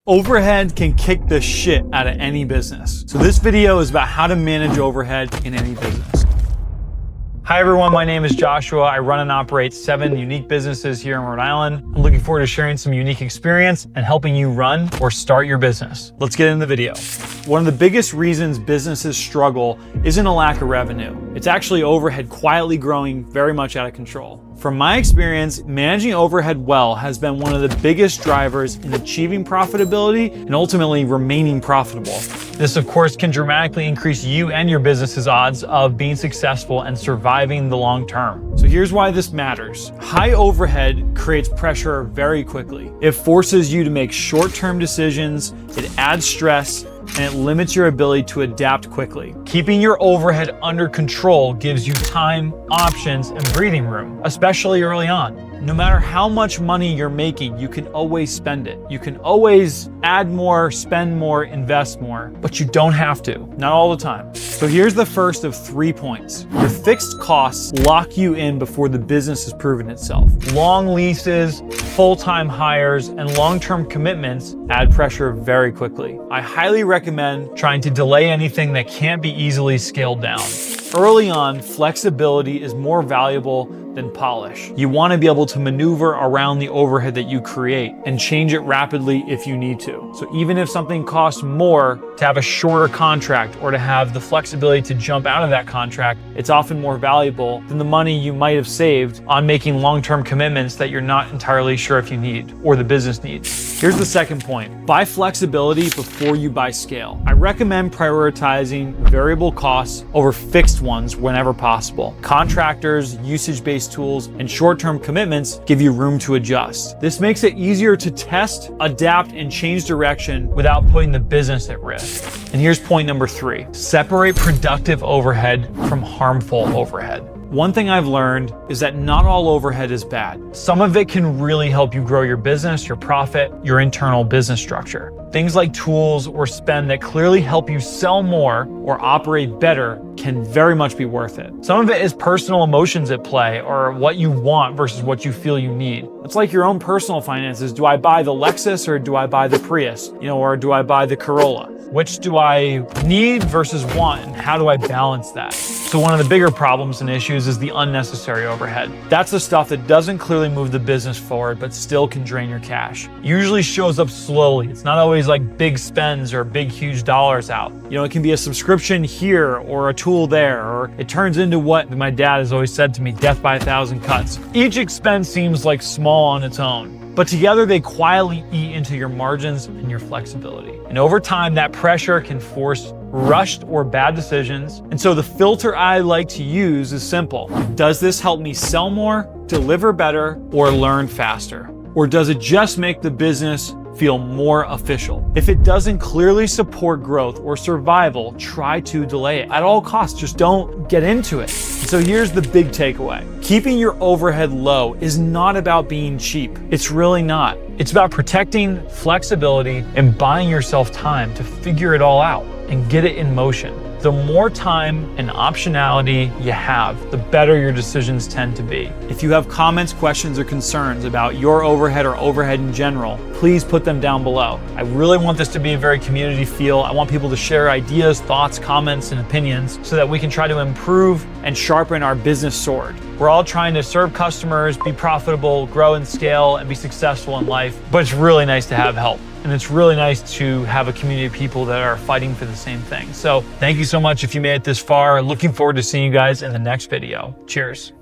Overhead can kick the shit out of any business. So this video is about how to manage overhead in any business. Hi everyone, my name is Joshua. I run and operate 7 unique businesses here in Rhode Island. I'm looking forward to sharing some unique experience and helping you run or start your business. Let's get into the video. One of the biggest reasons businesses struggle isn't a lack of revenue. It's actually overhead quietly growing very much out of control. From my experience, managing overhead well has been one of the biggest drivers in achieving profitability and ultimately remaining profitable. This, of course, can dramatically increase you and your business's odds of being successful and surviving the long term. So here's why this matters. High overhead creates pressure very quickly. It forces you to make short-term decisions, it adds stress, and it limits your ability to adapt quickly. Keeping your overhead under control gives you time, options, and breathing room, especially early on. No matter how much money you're making, you can always spend it. You can always add more, spend more, invest more, but you don't have to, not all the time. So here's the first of 3 points. Your fixed costs lock you in before the business has proven itself. Long leases, full-time hires, and long-term commitments add pressure very quickly. I highly recommend trying to delay anything that can't be easily scaled down. Early on, flexibility is more valuable than polish. You want to be able to maneuver around the overhead that you create and change it rapidly if you need to. So even if something costs more to have a shorter contract or to have the flexibility to jump out of that contract, it's often more valuable than the money you might have saved on making long-term commitments that you're not entirely sure if you need or the business needs. Here's the second point. Buy flexibility before you buy scale. I recommend prioritizing variable costs over fixed ones whenever possible. Contractors, usage-based tools, and short-term commitments give you room to adjust. This makes it easier to test, adapt, and change direction without putting the business at risk. And here's point number 3. Separate productive overhead from harmful overhead. One thing I've learned is that not all overhead is bad. Some of it can really help you grow your business, your profit, your internal business structure. Things like tools or spend that clearly help you sell more or operate better can very much be worth it. Some of it is personal emotions at play or what you want versus what you feel you need. It's like your own personal finances. Do I buy the Lexus or do I buy the Prius? Or do I buy the Corolla? Which do I need versus want, and how do I balance that? So one of the bigger problems and issues is the unnecessary overhead. That's the stuff that doesn't clearly move the business forward, but still can drain your cash. Usually shows up slowly. It's not always like big spends or big, huge dollars out. It can be a subscription here or a tool there, or it turns into what my dad has always said to me, death by 1,000 cuts. Each expense seems like small on its own, but together they quietly eat into your margins and your flexibility. And over time, that pressure can force rushed or bad decisions. And so the filter I like to use is simple. Does this help me sell more, deliver better, or learn faster? Or does it just make the business feel more official? If it doesn't clearly support growth or survival, try to delay it. At all costs, just don't get into it. So here's the big takeaway. Keeping your overhead low is not about being cheap. It's really not. It's about protecting flexibility and buying yourself time to figure it all out and get it in motion. The more time and optionality you have, the better your decisions tend to be. If you have comments, questions, or concerns about your overhead or overhead in general, please put them down below. I really want this to be a very community feel. I want people to share ideas, thoughts, comments, and opinions so that we can try to improve and sharpen our business sword. We're all trying to serve customers, be profitable, grow and scale, and be successful in life, but it's really nice to have help. And it's really nice to have a community of people that are fighting for the same thing. So thank you so much if you made it this far. Looking forward to seeing you guys in the next video. Cheers.